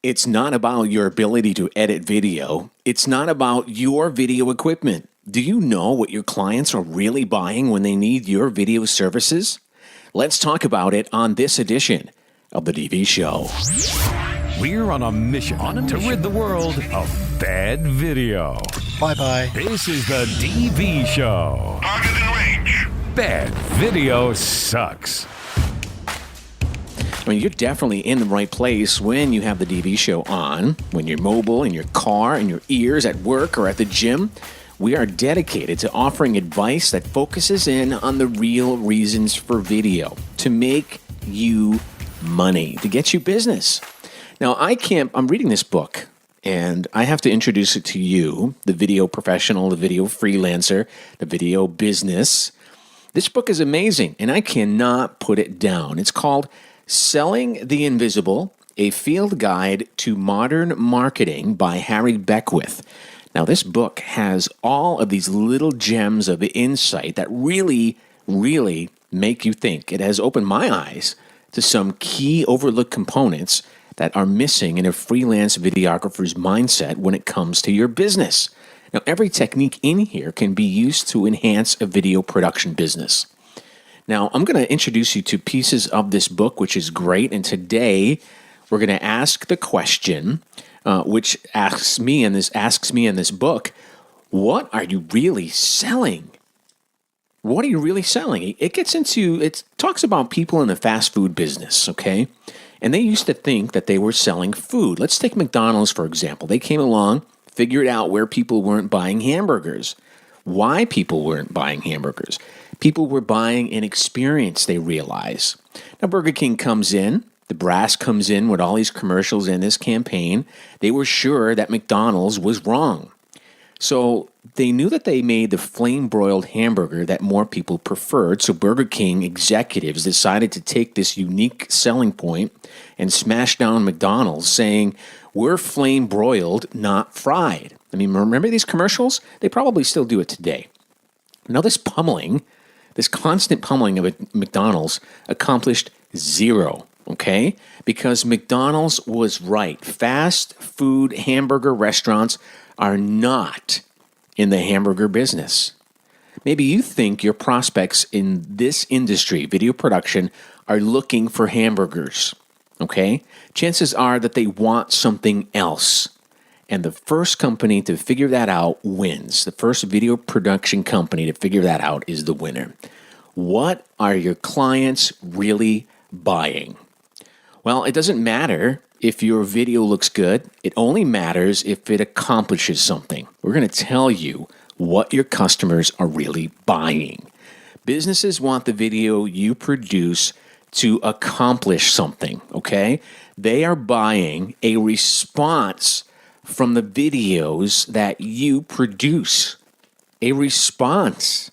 It's not about your ability to edit video. It's not about your video equipment. Do you know what your clients are really buying when they need your video services? Let's talk about it on this edition of The DV Show. We're on a mission to rid the world of bad video. Bye-bye. This is The DV Show. Target in range. Bad video sucks. I mean, you're definitely in the right place when you have the DV Show on, when you're mobile, in your car, in your ears, at work, or at the gym. We are dedicated to offering advice that focuses in on the real reasons for video, to make you money, to get you business. Now, I'm reading this book, and I have to introduce it to you, the video professional, the video freelancer, the video business. This book is amazing, and I cannot put it down. It's called Selling the Invisible, A Field Guide to Modern Marketing by Harry Beckwith. Now, this book has all of these little gems of insight that really, really make you think. It has opened my eyes to some key overlooked components that are missing in a freelance videographer's mindset when it comes to your business. Now, every technique in here can be used to enhance a video production business. Now, I'm going to introduce you to pieces of this book, which is great. And today, we're going to ask the question, which asks me in this book, what are you really selling? What are you really selling? It talks about people in the fast food business, okay? And they used to think that they were selling food. Let's take McDonald's, for example. They came along, figured out where people weren't buying hamburgers, why people weren't buying hamburgers. People were buying an experience, they realize. Now, Burger King comes in. The brass comes in with all these commercials in this campaign. They were sure that McDonald's was wrong. So they knew that they made the flame-broiled hamburger that more people preferred. So Burger King executives decided to take this unique selling point and smash down McDonald's, saying, we're flame-broiled, not fried. I mean, remember these commercials? They probably still do it today. Now, this constant pummeling of McDonald's accomplished zero, okay? Because McDonald's was right. Fast food hamburger restaurants are not in the hamburger business. Maybe you think your prospects in this industry, video production, are looking for hamburgers, okay? Chances are that they want something else. And the first company to figure that out wins. The first video production company to figure that out is the winner. What are your clients really buying? Well, it doesn't matter if your video looks good. It only matters if it accomplishes something. We're going to tell you what your customers are really buying. Businesses want the video you produce to accomplish something, okay? They are buying a response from the videos that you produce. A response.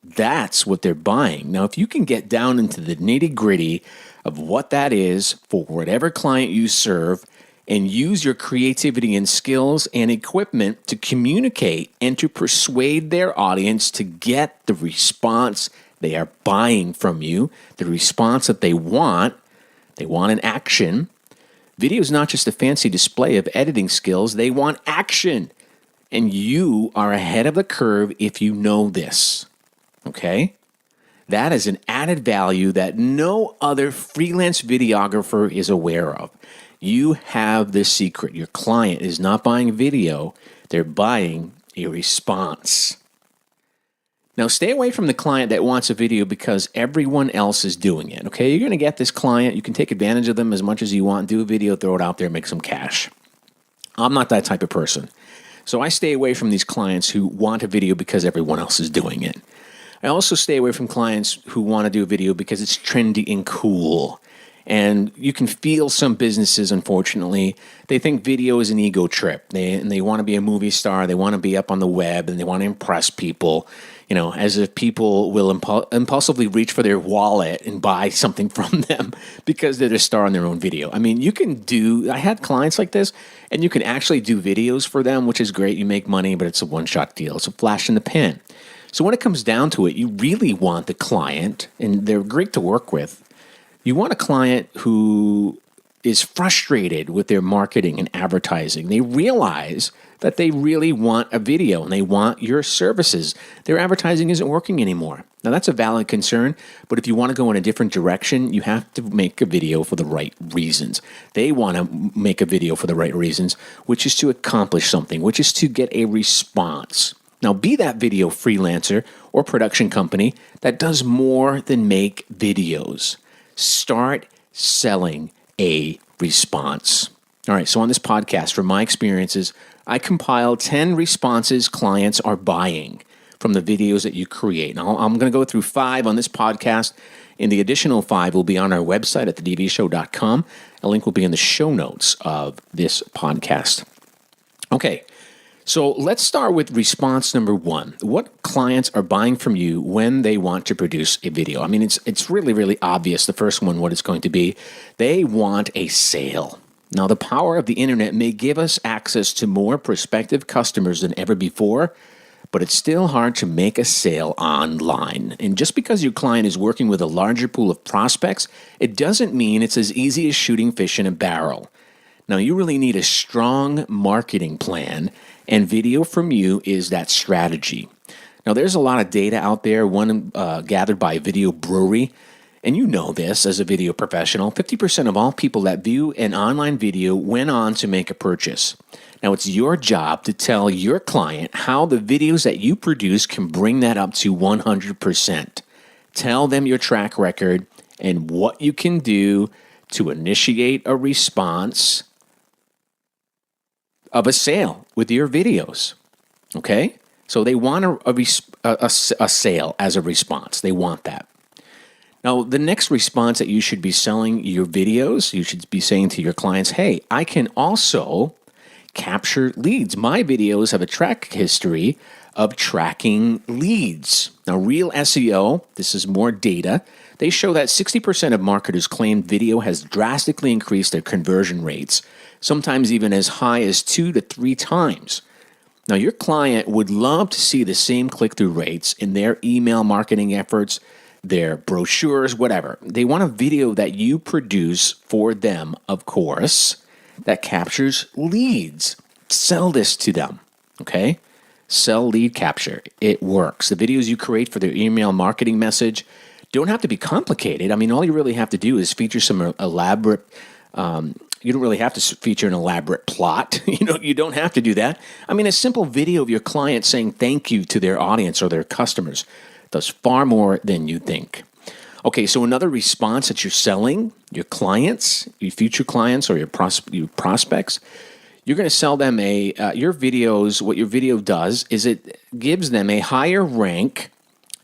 That's what they're buying. Now, if you can get down into the nitty-gritty of what that is for whatever client you serve and use your creativity and skills and equipment to communicate and to persuade their audience to get the response they are buying from you, the response that they want an action. Video is not just a fancy display of editing skills. They want action. And you are ahead of the curve if you know this. Okay? That is an added value that no other freelance videographer is aware of. You have the secret. Your client is not buying video. They're buying a response. Now, stay away from the client that wants a video because everyone else is doing it, okay? You're going to get this client. You can take advantage of them as much as you want. Do a video, throw it out there, make some cash. I'm not that type of person. So I stay away from these clients who want a video because everyone else is doing it. I also stay away from clients who want to do a video because it's trendy and cool. And you can feel some businesses, unfortunately, they think video is an ego trip. They want to be a movie star. They want to be up on the web, and they want to impress people, as if people will impulsively reach for their wallet and buy something from them because they're the star on their own video. I mean, I had clients like this, and you can actually do videos for them, which is great. You make money, but it's a one-shot deal. It's a flash in the pan. So when it comes down to it, you really want the client, and they're great to work with. You want a client who is frustrated with their marketing and advertising. They realize that they really want a video and they want your services. Their advertising isn't working anymore. Now, that's a valid concern, but if you want to go in a different direction, you have to make a video for the right reasons. They want to make a video for the right reasons, which is to accomplish something, which is to get a response. Now, be that video freelancer or production company that does more than make videos. Start selling a response. All right, so on this podcast, from my experiences, I compile 10 responses clients are buying from the videos that you create. Now, I'm going to go through 5 on this podcast, and the additional 5 will be on our website at thedvshow.com. A link will be in the show notes of this podcast. Okay, so let's start with response number 1. What clients are buying from you when they want to produce a video? I mean, it's really, really obvious, the first one, what it's going to be. They want a sale. Now, the power of the internet may give us access to more prospective customers than ever before, but it's still hard to make a sale online. And just because your client is working with a larger pool of prospects, it doesn't mean it's as easy as shooting fish in a barrel. Now, you really need a strong marketing plan, and video from you is that strategy. Now, there's a lot of data out there, one gathered by Video Brewery, and you know this as a video professional. 50% of all people that view an online video went on to make a purchase. Now, it's your job to tell your client how the videos that you produce can bring that up to 100%. Tell them your track record and what you can do to initiate a response of a sale with your videos. Okay? So they want a sale as a response. They want that. Now, the next response that you should be selling your videos, you should be saying to your clients, hey, I can also capture leads. My videos have a track history of tracking leads. Now, Real SEO, this is more data. They show that 60% of marketers claim video has drastically increased their conversion rates, sometimes even as high as 2 to 3 times. Now, your client would love to see the same click-through rates in their email marketing efforts, their brochures, whatever. They want a video that you produce for them, of course, that captures leads. Sell this to them, okay? Sell lead capture. It works. The videos you create for their email marketing message don't have to be complicated. I mean, all you really have to do is feature some elaborate, you don't really have to feature an elaborate plot. You don't have to do that. I mean, a simple video of your client saying thank you to their audience or their customers does far more than you think. Okay, so another response that you're selling, your clients, your future clients or your prospects, you're going to sell them your videos. What your video does is it gives them a higher rank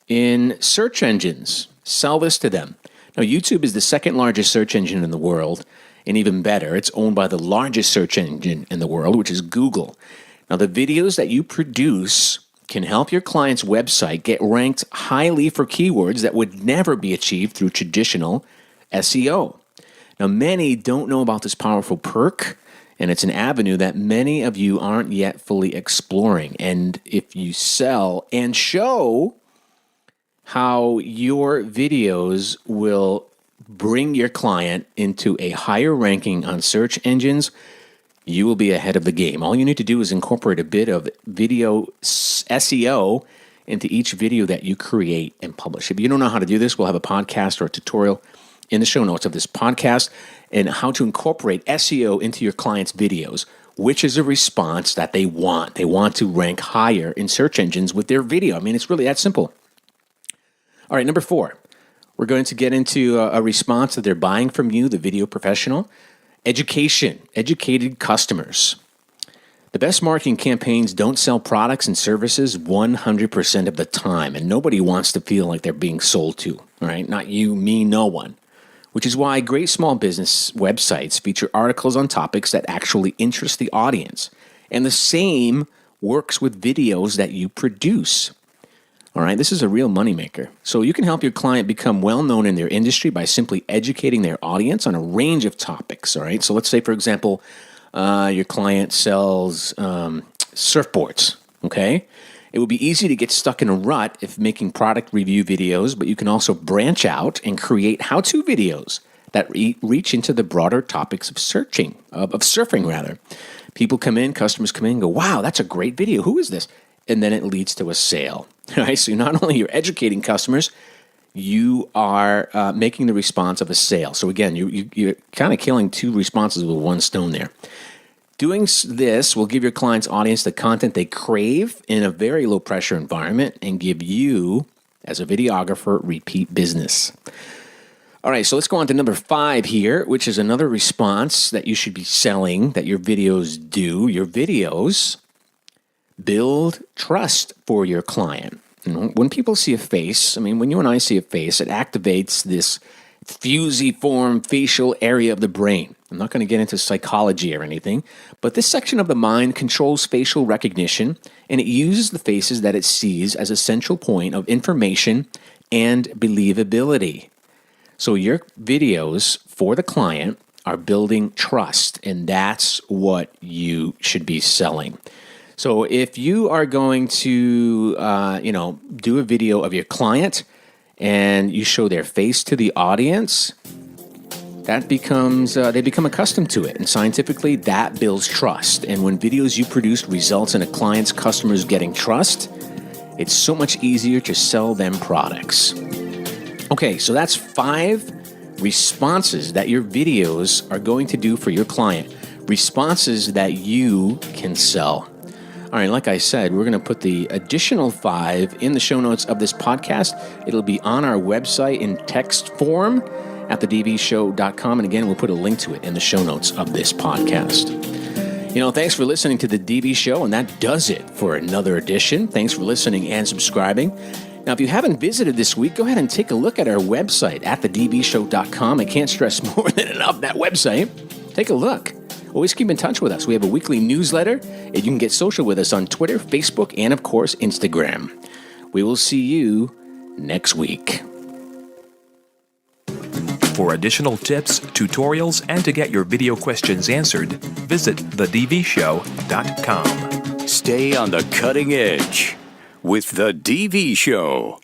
in search engines. Sell this to them. Now, YouTube is the second largest search engine in the world, and even better, it's owned by the largest search engine in the world, which is Google. Now, the videos that you produce can help your client's website get ranked highly for keywords that would never be achieved through traditional SEO. Now, many don't know about this powerful perk, and it's an avenue that many of you aren't yet fully exploring. And if you sell and show how your videos will bring your client into a higher ranking on search engines, you will be ahead of the game. All you need to do is incorporate a bit of video SEO into each video that you create and publish. If you don't know how to do this, we'll have a podcast or a tutorial in the show notes of this podcast and how to incorporate SEO into your clients' videos, which is a response that they want. They want to rank higher in search engines with their video. I mean, it's really that simple. All right, number 4, we're going to get into a response that they're buying from you, the video professional. Education, educated customers. The best marketing campaigns don't sell products and services 100% of the time, and nobody wants to feel like they're being sold to, all right? Not you, me, no one. Which is why great small business websites feature articles on topics that actually interest the audience. And the same works with videos that you produce. All right, this is a real moneymaker. So you can help your client become well-known in their industry by simply educating their audience on a range of topics, all right? So let's say, for example, your client sells surfboards, okay? It would be easy to get stuck in a rut if making product review videos, but you can also branch out and create how-to videos that reach into the broader topics of surfing rather. People come in, customers come in and go, wow, that's a great video. Who is this? And then it leads to a sale. Right? So not only you're educating customers, you are making the response of a sale. So again, you're kind of killing two responses with one stone there. Doing this will give your client's audience the content they crave in a very low pressure environment and give you, as a videographer, repeat business. All right, so let's go on to number 5 here, which is another response that you should be selling that your videos do. Your videos build trust for your client. When people see a face, when you and I see a face, it activates this fusiform facial area of the brain. I'm not going to get into psychology or anything, but this section of the mind controls facial recognition, and it uses the faces that it sees as a central point of information and believability. So your videos for the client are building trust, and that's what you should be selling. So if you are going to, do a video of your client and you show their face to the audience, that becomes they become accustomed to it, and scientifically that builds trust. And when videos you produce results in a client's customers getting trust, it's so much easier to sell them products. Okay, so that's 5 responses that your videos are going to do for your client. Responses that you can sell. All right, like I said, we're going to put the additional 5 in the show notes of this podcast. It'll be on our website in text form at thedvshow.com. And again, we'll put a link to it in the show notes of this podcast. Thanks for listening to The DV Show, and that does it for another edition. Thanks for listening and subscribing. Now, if you haven't visited this week, go ahead and take a look at our website at thedvshow.com. I can't stress more than enough that website. Take a look. Always keep in touch with us. We have a weekly newsletter, and you can get social with us on Twitter, Facebook, and, of course, Instagram. We will see you next week. For additional tips, tutorials, and to get your video questions answered, visit thedvshow.com. Stay on the cutting edge with The DV Show.